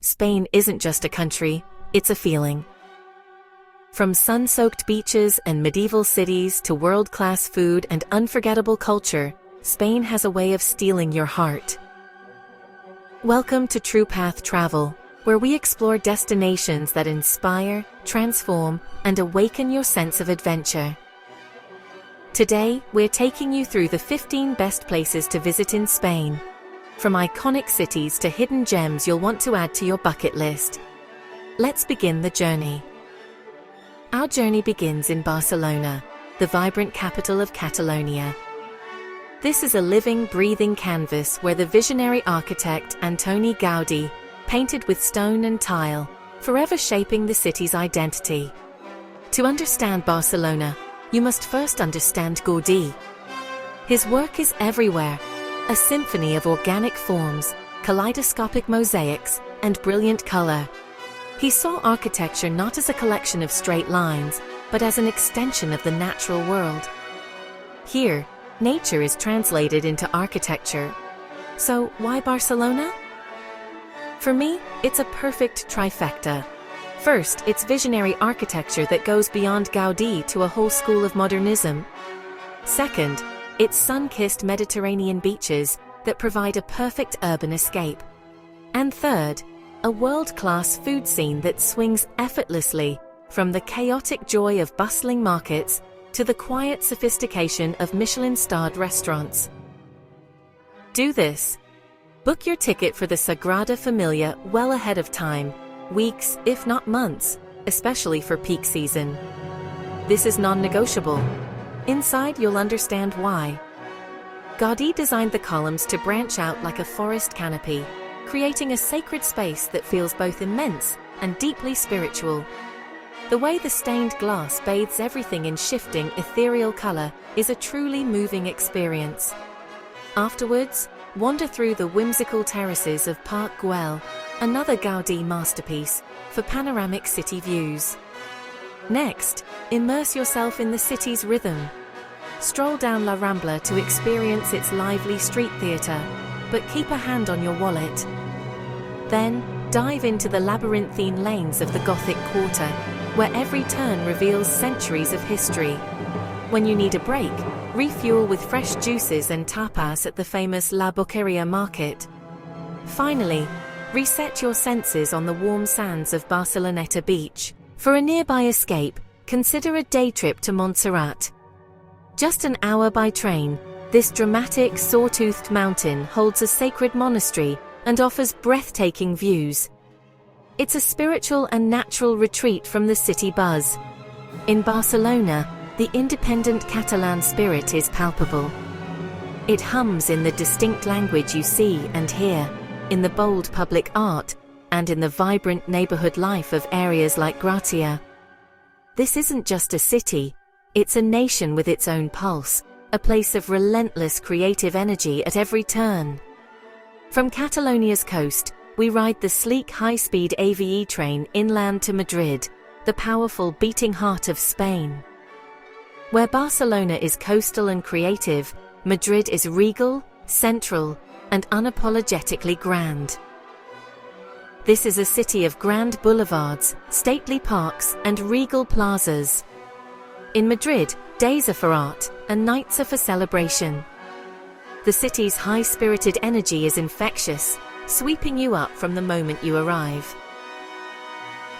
Spain isn't just a country, it's a feeling. From sun-soaked beaches and medieval cities to world-class food and unforgettable culture, Spain has a way of stealing your heart. Welcome to True Path Travel, where we explore destinations that inspire, transform, and awaken your sense of adventure. Today, we're taking you through the 15 best places to visit in Spain. From iconic cities to hidden gems you'll want to add to your bucket list. Let's begin the journey. Our journey begins in Barcelona, the vibrant capital of Catalonia. This is a living, breathing canvas where the visionary architect Antoni Gaudí painted with stone and tile, forever shaping the city's identity. To understand Barcelona, you must first understand Gaudí. His work is everywhere, a symphony of organic forms, kaleidoscopic mosaics, and brilliant color. He saw architecture not as a collection of straight lines, but as an extension of the natural world. Here, nature is translated into architecture. So, why Barcelona? For me, it's a perfect trifecta. First, it's visionary architecture that goes beyond Gaudí to a whole school of modernism. Second, it's sun-kissed Mediterranean beaches that provide a perfect urban escape. And third, a world-class food scene that swings effortlessly from the chaotic joy of bustling markets to the quiet sophistication of Michelin-starred restaurants. Do this. Book your ticket for the Sagrada Familia well ahead of time, weeks, if not months, especially for peak season. This is non-negotiable. Inside, you'll understand why. Gaudí designed the columns to branch out like a forest canopy, creating a sacred space that feels both immense and deeply spiritual. The way the stained glass bathes everything in shifting, ethereal color is a truly moving experience. Afterwards, wander through the whimsical terraces of Park Güell, another Gaudí masterpiece, for panoramic city views. Next, immerse yourself in the city's rhythm. Stroll down La Rambla to experience its lively street theater, but keep a hand on your wallet. Then, dive into the labyrinthine lanes of the Gothic Quarter, where every turn reveals centuries of history. When you need a break, refuel with fresh juices and tapas at the famous La Boqueria market. Finally, reset your senses on the warm sands of Barceloneta Beach. For a nearby escape, consider a day trip to Montserrat. Just an hour by train, this dramatic, saw-toothed mountain holds a sacred monastery and offers breathtaking views. It's a spiritual and natural retreat from the city buzz. In Barcelona, the independent Catalan spirit is palpable. It hums in the distinct language you see and hear, in the bold public art, and in the vibrant neighborhood life of areas like Gracia. This isn't just a city, it's a nation with its own pulse, a place of relentless creative energy at every turn. From Catalonia's coast, we ride the sleek high-speed AVE train inland to Madrid, the powerful beating heart of Spain. Where Barcelona is coastal and creative, Madrid is regal, central, and unapologetically grand. This is a city of grand boulevards, stately parks, and regal plazas. In Madrid, days are for art, and nights are for celebration. The city's high-spirited energy is infectious, sweeping you up from the moment you arrive.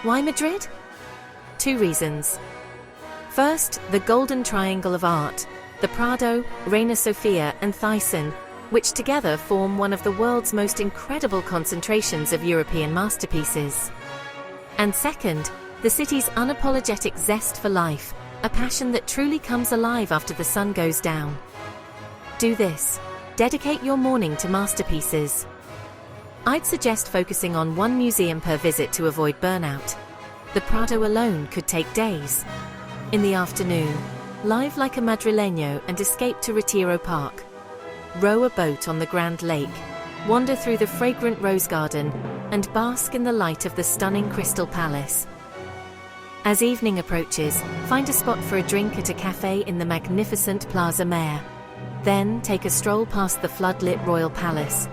Why Madrid? 2 reasons. First, the Golden Triangle of art, the Prado, Reina Sofia, and Thyssen, which together form one of the world's most incredible concentrations of European masterpieces. And second, the city's unapologetic zest for life, a passion that truly comes alive after the sun goes down. Do this. Dedicate your morning to masterpieces. I'd suggest focusing on one museum per visit to avoid burnout. The Prado alone could take days. In the afternoon, live like a madrileño and escape to Retiro Park. Row a boat on the Grand Lake, wander through the fragrant rose garden, and bask in the light of the stunning Crystal Palace. As evening approaches, find a spot for a drink at a cafe in the magnificent Plaza Mayor. Then take a stroll past the floodlit Royal Palace.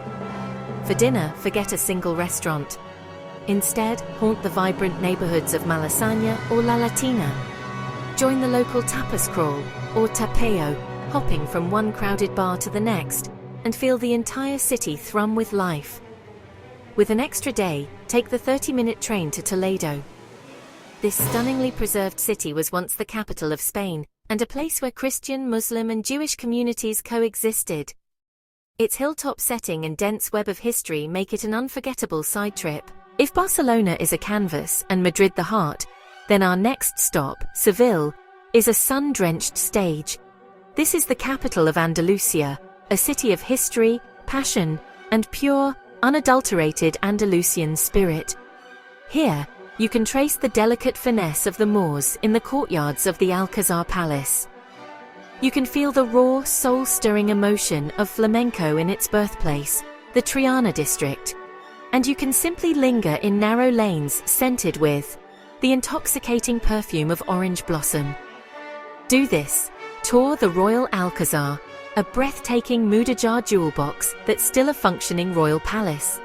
For dinner, forget a single restaurant. Instead, haunt the vibrant neighborhoods of Malasaña or La Latina. Join the local tapas crawl, or tapeo, hopping from one crowded bar to the next, and feel the entire city thrum with life. With an extra day, take the 30-minute train to Toledo. This stunningly preserved city was once the capital of Spain, and a place where Christian, Muslim, and Jewish communities coexisted. Its hilltop setting and dense web of history make it an unforgettable side trip. If Barcelona is a canvas and Madrid the heart, then our next stop, Seville, is a sun-drenched stage. This is the capital of Andalusia, a city of history, passion, and pure, unadulterated Andalusian spirit. Here, you can trace the delicate finesse of the Moors in the courtyards of the Alcazar Palace. You can feel the raw, soul-stirring emotion of flamenco in its birthplace, the Triana district. And you can simply linger in narrow lanes scented with the intoxicating perfume of orange blossom. Do this. Tour the Royal Alcazar, a breathtaking Mudajar jewel box that's still a functioning royal palace.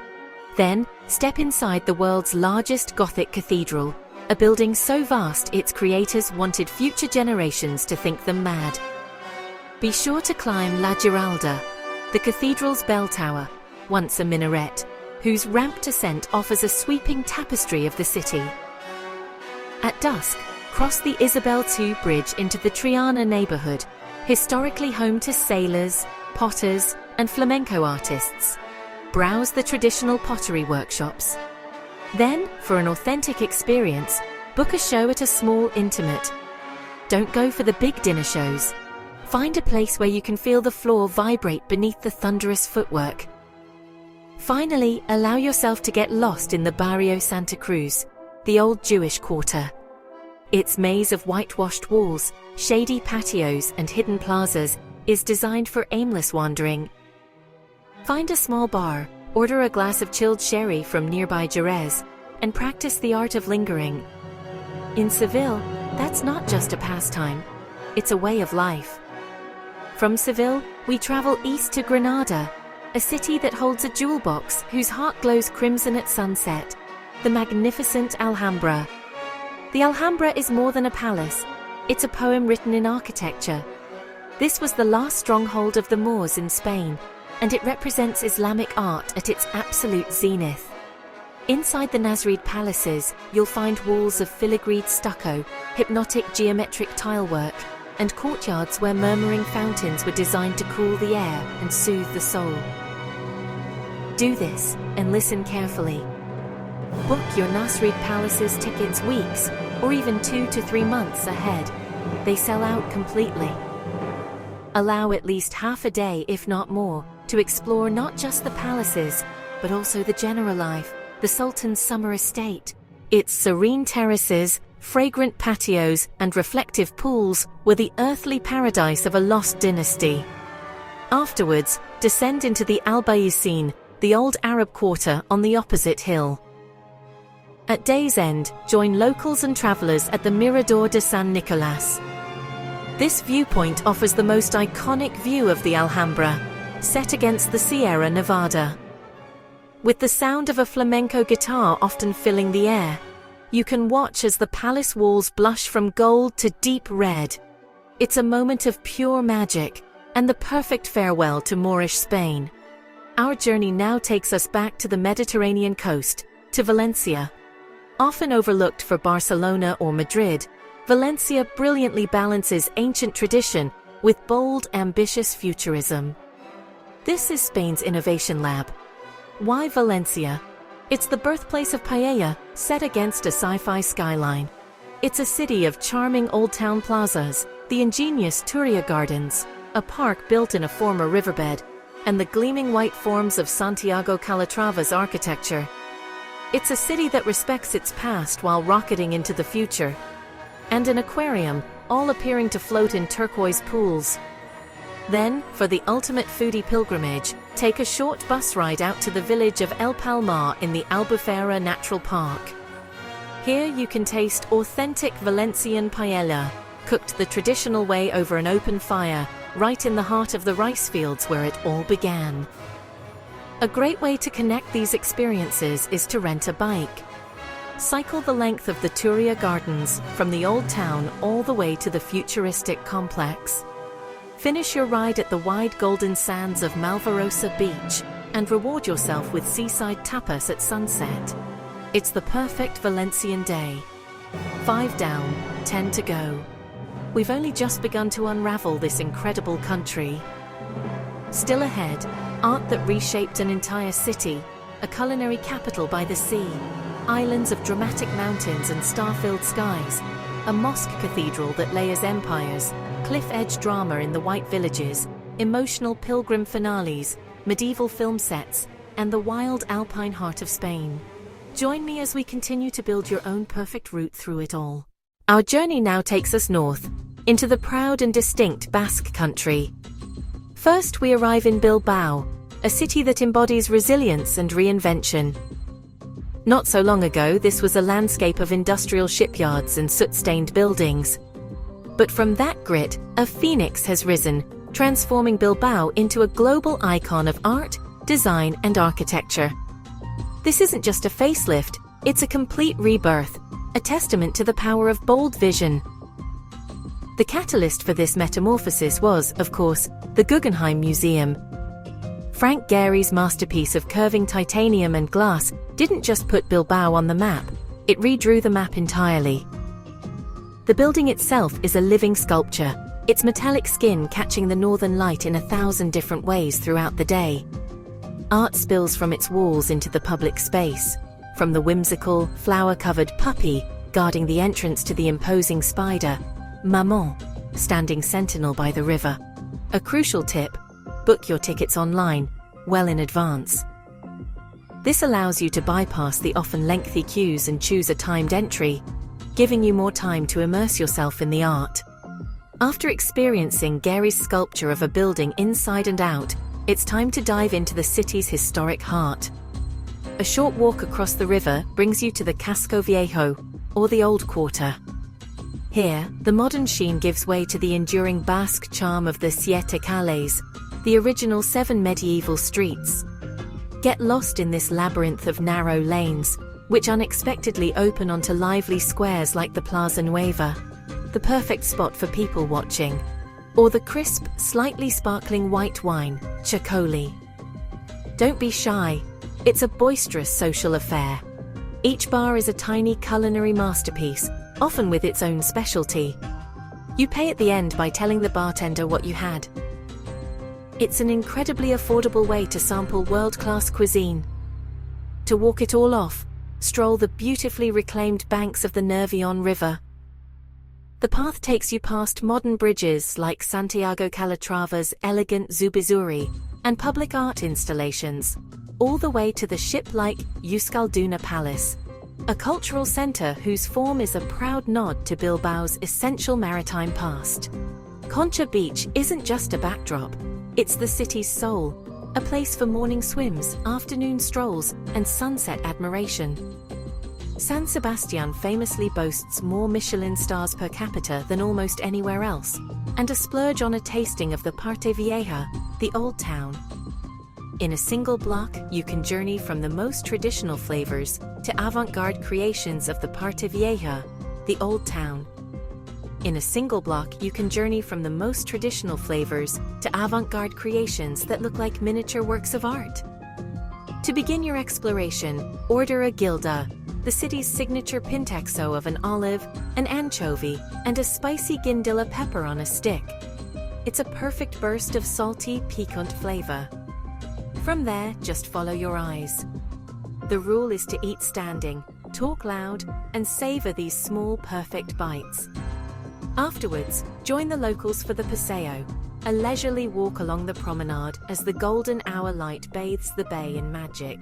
Then, step inside the world's largest Gothic cathedral, a building so vast its creators wanted future generations to think them mad. Be sure to climb La Giralda, the cathedral's bell tower, once a minaret, whose ramped ascent offers a sweeping tapestry of the city. At dusk, cross the Isabel II bridge into the Triana neighborhood, historically home to sailors, potters, and flamenco artists. Browse the traditional pottery workshops. Then, for an authentic experience, book a show at a small intimate. Don't go for the big dinner shows. Find a place where you can feel the floor vibrate beneath the thunderous footwork. Finally, allow yourself to get lost in the Barrio Santa Cruz, the old Jewish quarter. Its maze of whitewashed walls, shady patios, and hidden plazas is designed for aimless wandering. Find a small bar, order a glass of chilled sherry from nearby Jerez, and practice the art of lingering. In Seville, that's not just a pastime, it's a way of life. From Seville, we travel east to Granada, a city that holds a jewel box whose heart glows crimson at sunset, the magnificent Alhambra. The Alhambra is more than a palace, it's a poem written in architecture. This was the last stronghold of the Moors in Spain, and it represents Islamic art at its absolute zenith. Inside the Nasrid palaces, you'll find walls of filigreed stucco, hypnotic geometric tilework, and courtyards where murmuring fountains were designed to cool the air and soothe the soul. Do this, and listen carefully. Book your Nasrid Palaces tickets weeks, or even 2 to 3 months ahead. They sell out completely. Allow at least half a day, if not more, to explore not just the palaces, but also the general life, the Sultan's summer estate. Its serene terraces, fragrant patios, and reflective pools were the earthly paradise of a lost dynasty. Afterwards, descend into the Albayzin, the old Arab quarter on the opposite hill. At day's end, join locals and travelers at the Mirador de San Nicolás. This viewpoint offers the most iconic view of the Alhambra, set against the Sierra Nevada. With the sound of a flamenco guitar often filling the air, you can watch as the palace walls blush from gold to deep red. It's a moment of pure magic, and the perfect farewell to Moorish Spain. Our journey now takes us back to the Mediterranean coast, to Valencia. Often overlooked for Barcelona or Madrid, Valencia brilliantly balances ancient tradition with bold, ambitious futurism. This is Spain's innovation lab. Why Valencia? It's the birthplace of paella, set against a sci-fi skyline. It's a city of charming old town plazas, the ingenious Turia Gardens, a park built in a former riverbed, and the gleaming white forms of Santiago Calatrava's architecture. It's a city that respects its past while rocketing into the future. And an aquarium, all appearing to float in turquoise pools. Then, for the ultimate foodie pilgrimage, take a short bus ride out to the village of El Palmar in the Albufera Natural Park. Here you can taste authentic Valencian paella, cooked the traditional way over an open fire, right in the heart of the rice fields where it all began. A great way to connect these experiences is to rent a bike. Cycle the length of the Turia Gardens, from the old town all the way to the futuristic complex. Finish your ride at the wide golden sands of Malvarosa Beach, and reward yourself with seaside tapas at sunset. It's the perfect Valencian day. 5 down, 10 to go. We've only just begun to unravel this incredible country. Still ahead, art that reshaped an entire city, a culinary capital by the sea, islands of dramatic mountains and star-filled skies, a mosque cathedral that layers empires, cliff-edge drama in the white villages, emotional pilgrim finales, medieval film sets, and the wild alpine heart of Spain. Join me as we continue to build your own perfect route through it all. Our journey now takes us north, into the proud and distinct Basque country. First, we arrive in Bilbao, a city that embodies resilience and reinvention. Not so long ago, this was a landscape of industrial shipyards and soot-stained buildings. But from that grit, a phoenix has risen, transforming Bilbao into a global icon of art, design, and architecture. This isn't just a facelift, it's a complete rebirth, a testament to the power of bold vision. The catalyst for this metamorphosis was, of course, the Guggenheim Museum. Frank Gehry's masterpiece of curving titanium and glass didn't just put Bilbao on the map, it redrew the map entirely. The building itself is a living sculpture, its metallic skin catching the northern light in 1,000 different ways throughout the day. Art spills from its walls into the public space, from the whimsical, flower-covered puppy guarding the entrance to the imposing spider, Maman, standing sentinel by the river. A crucial tip: book your tickets online, well in advance. This allows you to bypass the often lengthy queues and choose a timed entry, giving you more time to immerse yourself in the art. After experiencing Gehry's sculpture of a building inside and out, it's time to dive into the city's historic heart. A short walk across the river brings you to the Casco Viejo, or the Old Quarter. Here, the modern sheen gives way to the enduring Basque charm of the Siete Calles, the original 7 medieval streets. Get lost in this labyrinth of narrow lanes, which unexpectedly open onto lively squares like the Plaza Nueva, the perfect spot for people watching, or the crisp, slightly sparkling white wine, Chacoli. Don't be shy, it's a boisterous social affair. Each bar is a tiny culinary masterpiece, often with its own specialty. You pay at the end by telling the bartender what you had. It's an incredibly affordable way to sample world-class cuisine. To walk it all off, stroll the beautifully reclaimed banks of the Nervión River. The path takes you past modern bridges like Santiago Calatrava's elegant Zubizurri and public art installations, all the way to the ship-like Euskalduna Palace, a cultural centre whose form is a proud nod to Bilbao's essential maritime past. Concha Beach isn't just a backdrop, it's the city's soul, a place for morning swims, afternoon strolls, and sunset admiration. San Sebastián famously boasts more Michelin stars per capita than almost anywhere else, and a splurge on a tasting of the Parte Vieja, the Old Town. In a single block, you can journey from the most traditional flavors to avant-garde creations of the Parte Vieja, the Old Town. In a single block, you can journey from the most traditional flavors to avant-garde creations that look like miniature works of art. To begin your exploration, order a gilda, the city's signature pintexo of an olive, an anchovy, and a spicy guindilla pepper on a stick. It's a perfect burst of salty, piquant flavor. From there, just follow your eyes. The rule is to eat standing, talk loud, and savor these small, perfect bites. Afterwards, join the locals for the paseo, a leisurely walk along the promenade as the golden hour light bathes the bay in magic.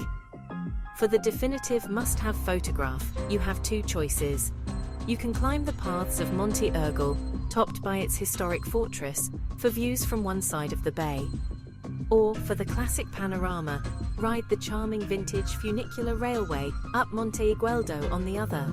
For the definitive must-have photograph, you have 2 choices. You can climb the paths of Monte Urgel, topped by its historic fortress, for views from one side of the bay. Or, for the classic panorama, ride the charming vintage funicular railway up Monte Igueldo on the other.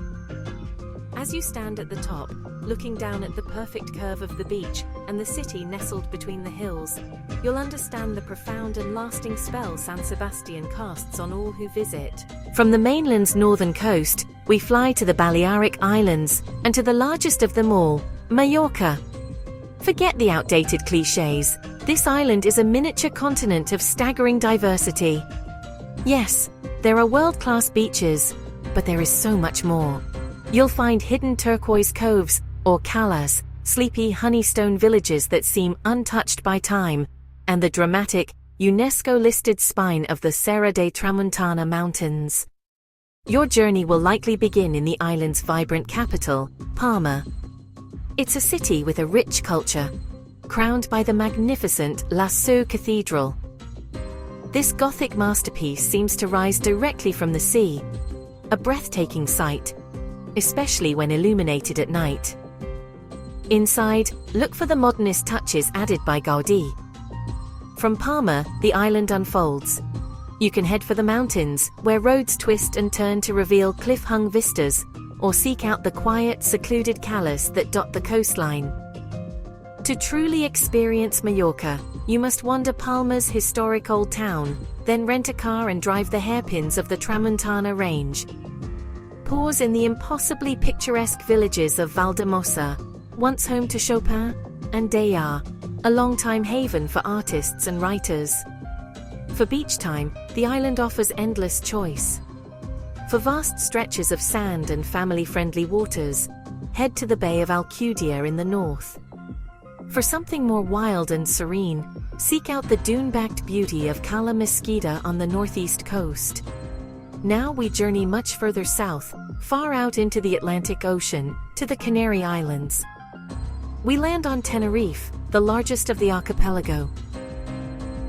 As you stand at the top, looking down at the perfect curve of the beach and the city nestled between the hills, you'll understand the profound and lasting spell San Sebastián casts on all who visit. From the mainland's northern coast, we fly to the Balearic Islands and to the largest of them all, Mallorca. Forget the outdated clichés. This island is a miniature continent of staggering diversity. Yes, there are world-class beaches, but there is so much more. You'll find hidden turquoise coves, or calas, sleepy honeystone villages that seem untouched by time, and the dramatic, UNESCO-listed spine of the Serra de Tramuntana Mountains. Your journey will likely begin in the island's vibrant capital, Palma. It's a city with a rich culture, crowned by the magnificent La Seu Cathedral. This Gothic masterpiece seems to rise directly from the sea, a breathtaking sight, especially when illuminated at night. Inside, look for the modernist touches added by Gaudí. From Palma, the island unfolds. You can head for the mountains, where roads twist and turn to reveal cliff-hung vistas, or seek out the quiet, secluded calas that dot the coastline. To truly experience Mallorca, you must wander Palma's historic old town, then rent a car and drive the hairpins of the Tramuntana Range. Pause in the impossibly picturesque villages of Valdemossa, once home to Chopin and Dayar, a longtime haven for artists and writers. For beach time, the island offers endless choice. For vast stretches of sand and family-friendly waters, head to the Bay of Alcudia in the north. For something more wild and serene, seek out the dune-backed beauty of Cala Mesquida on the northeast coast. Now we journey much further south, far out into the Atlantic Ocean, to the Canary Islands. We land on Tenerife, the largest of the archipelago.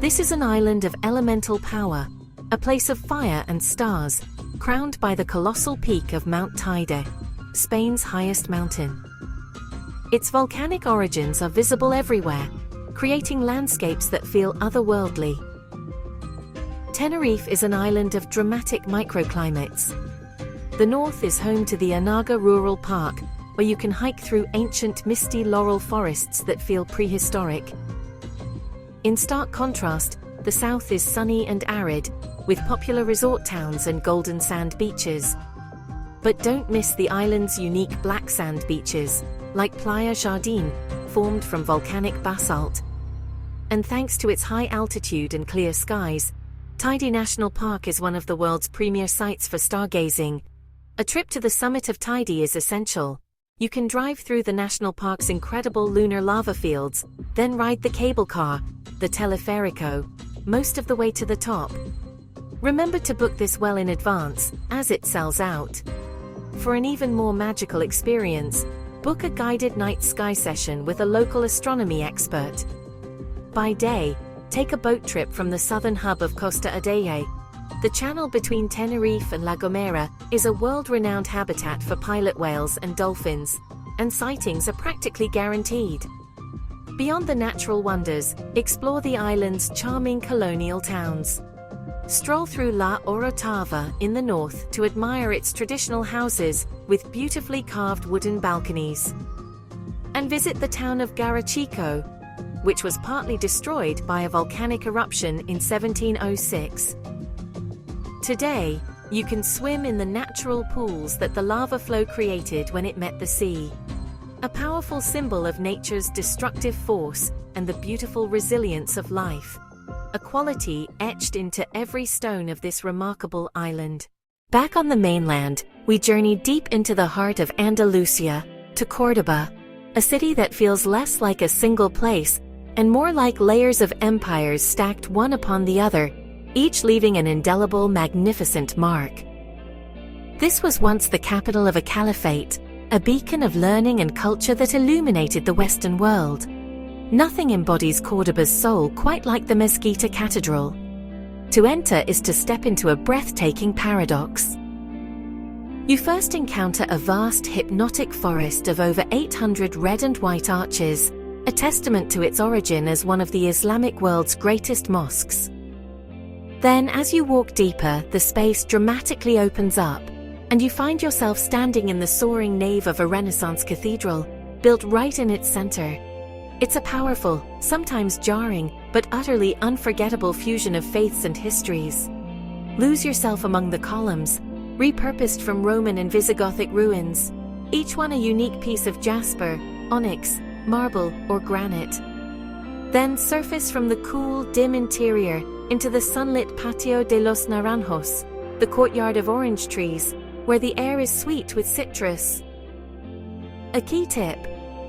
This is an island of elemental power, a place of fire and stars, crowned by the colossal peak of Mount Teide, Spain's highest mountain. Its volcanic origins are visible everywhere, creating landscapes that feel otherworldly. Tenerife is an island of dramatic microclimates. The north is home to the Anaga Rural Park, where you can hike through ancient misty laurel forests that feel prehistoric. In stark contrast, the south is sunny and arid, with popular resort towns and golden sand beaches. But don't miss the island's unique black sand beaches, like Playa Jardín, formed from volcanic basalt. And thanks to its high altitude and clear skies, Teide National Park is one of the world's premier sites for stargazing. A trip to the summit of Teide is essential. You can drive through the national park's incredible lunar lava fields, then ride the cable car, the teleférico, most of the way to the top. Remember to book this well in advance, as it sells out. For an even more magical experience, book a guided night sky session with a local astronomy expert. By day, take a boat trip from the southern hub of Costa Adeye. The channel between Tenerife and La Gomera is a world-renowned habitat for pilot whales and dolphins, and sightings are practically guaranteed. Beyond the natural wonders, explore the island's charming colonial towns. Stroll through La Orotava in the north to admire its traditional houses with beautifully carved wooden balconies. And visit the town of Garachico, which was partly destroyed by a volcanic eruption in 1706. Today, you can swim in the natural pools that the lava flow created when it met the sea. A powerful symbol of nature's destructive force and the beautiful resilience of life. A quality etched into every stone of this remarkable island. Back on the mainland, we journey deep into the heart of Andalusia, to Córdoba, a city that feels less like a single place and more like layers of empires stacked one upon the other, each leaving an indelible, magnificent mark. This was once the capital of a caliphate, a beacon of learning and culture that illuminated the Western world. Nothing embodies Córdoba's soul quite like the Mezquita Cathedral. To enter is to step into a breathtaking paradox. You first encounter a vast, hypnotic forest of over 800 red and white arches, a testament to its origin as one of the Islamic world's greatest mosques. Then, as you walk deeper, the space dramatically opens up, and you find yourself standing in the soaring nave of a Renaissance cathedral, built right in its center. It's a powerful, sometimes jarring, but utterly unforgettable fusion of faiths and histories. Lose yourself among the columns, repurposed from Roman and Visigothic ruins, each one a unique piece of jasper, onyx, marble, or granite. Then surface from the cool, dim interior into the sunlit Patio de los Naranjos, the courtyard of orange trees, where the air is sweet with citrus. A key tip: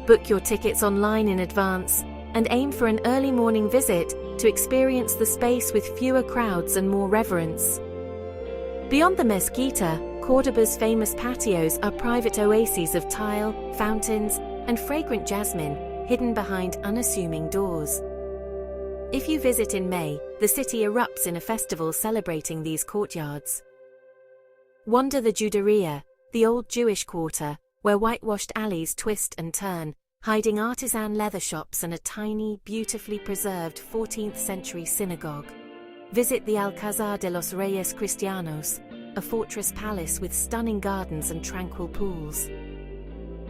book your tickets online in advance and aim for an early morning visit to experience the space with fewer crowds and more reverence. Beyond the Mezquita, Córdoba's famous patios are private oases of tile, fountains, and fragrant jasmine hidden behind unassuming doors. If you visit in May, the city erupts in a festival celebrating these courtyards. Wander the Juderia, the old Jewish quarter, where whitewashed alleys twist and turn, hiding artisan leather shops and a tiny, beautifully preserved 14th century synagogue. Visit the Alcázar de los Reyes Cristianos, a fortress palace with stunning gardens and tranquil pools.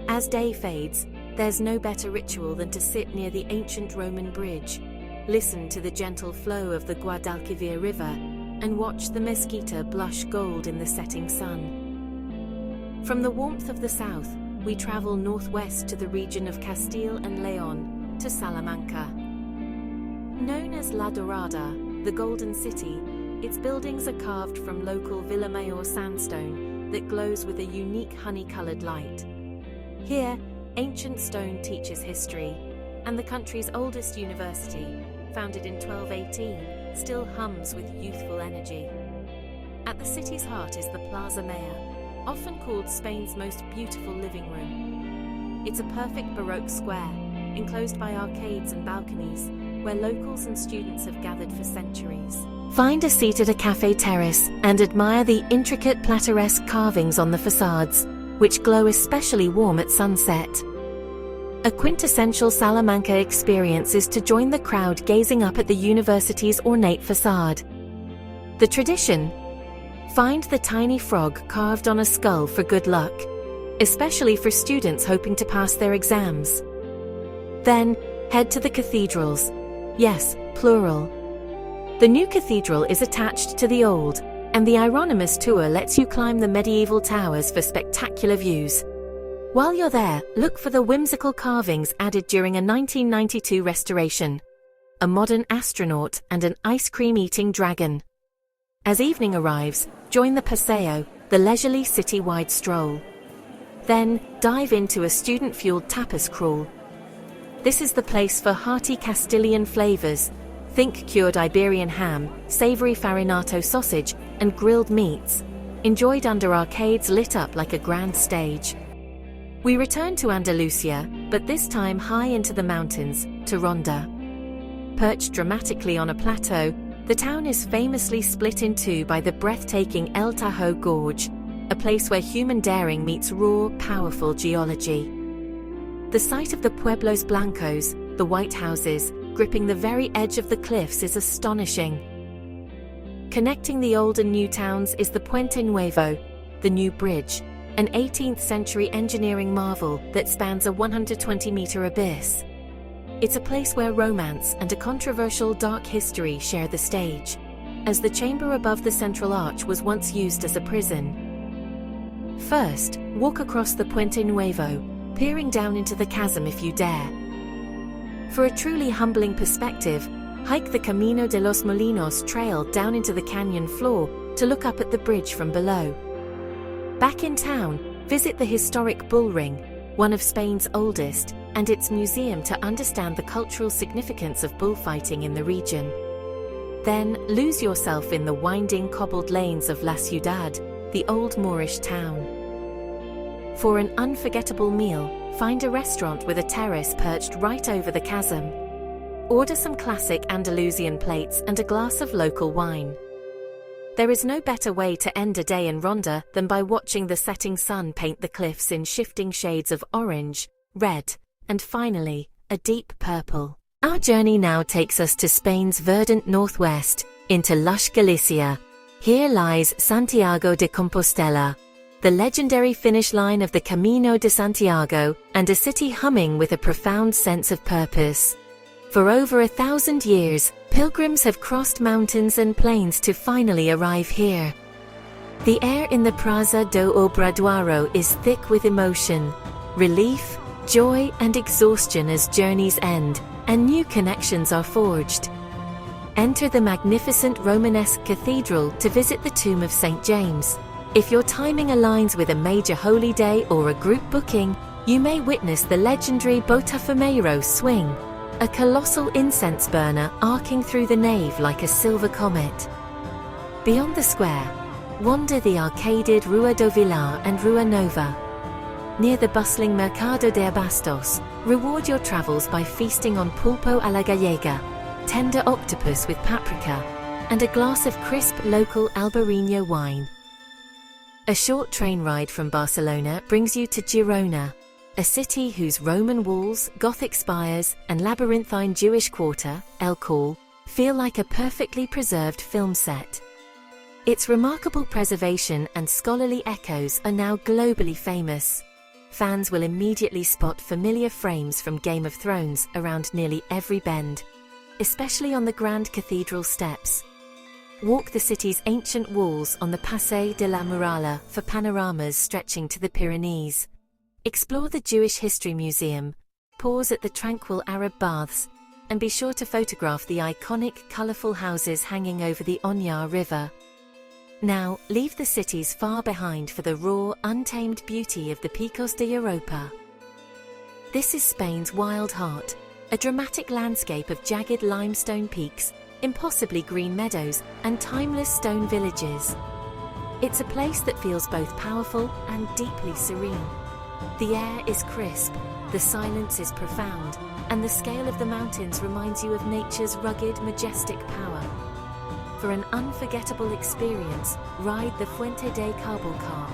As day fades, there's no better ritual than to sit near the ancient Roman bridge, listen to the gentle flow of the Guadalquivir River, and watch the Mezquita blush gold in the setting sun. From the warmth of the south, we travel northwest to the region of Castile and Leon, to Salamanca. Known as La Dorada, the Golden City, its buildings are carved from local Villamayor sandstone that glows with a unique honey-colored light. Here, ancient stone teaches history, and the country's oldest university, founded in 1218, still hums with youthful energy. At the city's heart is the Plaza Mayor, often called Spain's most beautiful living room. It's a perfect Baroque square, enclosed by arcades and balconies, where locals and students have gathered for centuries. Find a seat at a cafe terrace and admire the intricate plateresque carvings on the facades, which glow especially warm at sunset. A quintessential Salamanca experience is to join the crowd gazing up at the university's ornate facade. The tradition: find the tiny frog carved on a skull for good luck, especially for students hoping to pass their exams. Then, head to the cathedrals. Yes, plural. The new cathedral is attached to the old, and the Hieronymus tour lets you climb the medieval towers for spectacular views. While you're there, look for the whimsical carvings added during a 1992 restoration: a modern astronaut and an ice cream-eating dragon. As evening arrives, join the Paseo, the leisurely city-wide stroll. Then, dive into a student-fueled tapas crawl. This is the place for hearty Castilian flavors. Think cured Iberian ham, savory farinato sausage, and grilled meats, enjoyed under arcades lit up like a grand stage. We return to Andalusia, but this time high into the mountains, to Ronda. Perched dramatically on a plateau, the town is famously split in two by the breathtaking El Tajo Gorge, a place where human daring meets raw, powerful geology. The sight of the Pueblos Blancos, the white houses, gripping the very edge of the cliffs is astonishing. Connecting the old and new towns is the Puente Nuevo, the new bridge, an 18th century engineering marvel that spans a 120-meter abyss. It's a place where romance and a controversial dark history share the stage, as the chamber above the central arch was once used as a prison. First, walk across the Puente Nuevo, peering down into the chasm if you dare. For a truly humbling perspective, hike the Camino de los Molinos trail down into the canyon floor to look up at the bridge from below. Back in town, visit the historic Bull Ring, one of Spain's oldest, and its museum to understand the cultural significance of bullfighting in the region. Then, lose yourself in the winding cobbled lanes of La Ciudad, the old Moorish town. For an unforgettable meal, find a restaurant with a terrace perched right over the chasm. Order some classic Andalusian plates and a glass of local wine. There is no better way to end a day in Ronda than by watching the setting sun paint the cliffs in shifting shades of orange, red, and finally, a deep purple. Our journey now takes us to Spain's verdant northwest, into lush Galicia. Here lies Santiago de Compostela, the legendary finish line of the Camino de Santiago, and a city humming with a profound sense of purpose. For over 1,000 years, pilgrims have crossed mountains and plains to finally arrive here. The air in the Praça do Obradoiro is thick with emotion, relief, joy and exhaustion as journeys end, and new connections are forged. Enter the magnificent Romanesque cathedral to visit the tomb of St. James. If your timing aligns with a major holy day or a group booking, you may witness the legendary Botafumeiro swing, a colossal incense burner arcing through the nave like a silver comet. Beyond the square, wander the arcaded Rua do Vilar and Rua Nova. Near the bustling Mercado de Abastos, reward your travels by feasting on pulpo alla gallega, tender octopus with paprika, and a glass of crisp local Albarino wine. A short train ride from Barcelona brings you to Girona, a city whose Roman walls, Gothic spires, and labyrinthine Jewish quarter, El Call, feel like a perfectly preserved film set. Its remarkable preservation and scholarly echoes are now globally famous. Fans will immediately spot familiar frames from Game of Thrones around nearly every bend, especially on the Grand Cathedral steps. Walk the city's ancient walls on the Passeig de la Muralla for panoramas stretching to the Pyrenees. Explore the Jewish History Museum, pause at the tranquil Arab baths, and be sure to photograph the iconic, colourful houses hanging over the Onyar River. Now, leave the cities far behind for the raw, untamed beauty of the Picos de Europa. This is Spain's wild heart, a dramatic landscape of jagged limestone peaks, impossibly green meadows, and timeless stone villages. It's a place that feels both powerful and deeply serene. The air is crisp, the silence is profound, and the scale of the mountains reminds you of nature's rugged, majestic power. For an unforgettable experience, ride the Fuente de Carbal car.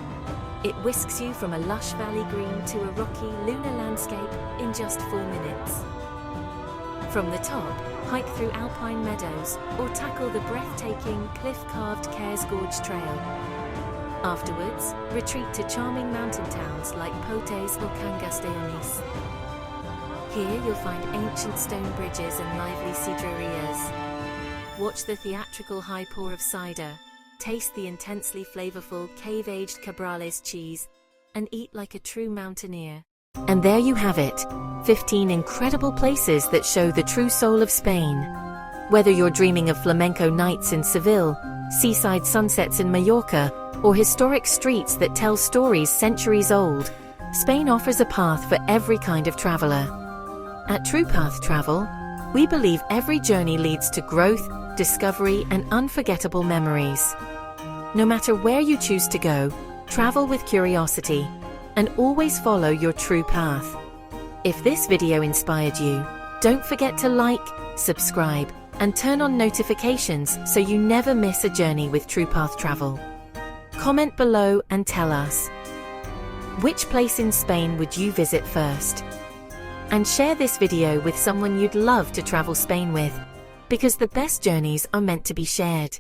It whisks you from a lush valley green to a rocky, lunar landscape in just 4 minutes. From the top, hike through alpine meadows, or tackle the breathtaking, cliff-carved Cares Gorge Trail. Afterwards, retreat to charming mountain towns like Potes or Cangas de Onís. Here you'll find ancient stone bridges and lively sidrerias. Watch the theatrical high pour of cider, taste the intensely flavorful cave-aged Cabrales cheese, and eat like a true mountaineer. And there you have it, 15 incredible places that show the true soul of Spain. Whether you're dreaming of flamenco nights in Seville, seaside sunsets in Mallorca, or historic streets that tell stories centuries old, Spain offers a path for every kind of traveler. At True Path Travel, we believe every journey leads to growth, discovery, and unforgettable memories. No matter where you choose to go, travel with curiosity, and always follow your true path. If this video inspired you, don't forget to like, subscribe, and turn on notifications so you never miss a journey with True Path Travel. Comment below and tell us, which place in Spain would you visit first? And share this video with someone you'd love to travel Spain with, because the best journeys are meant to be shared.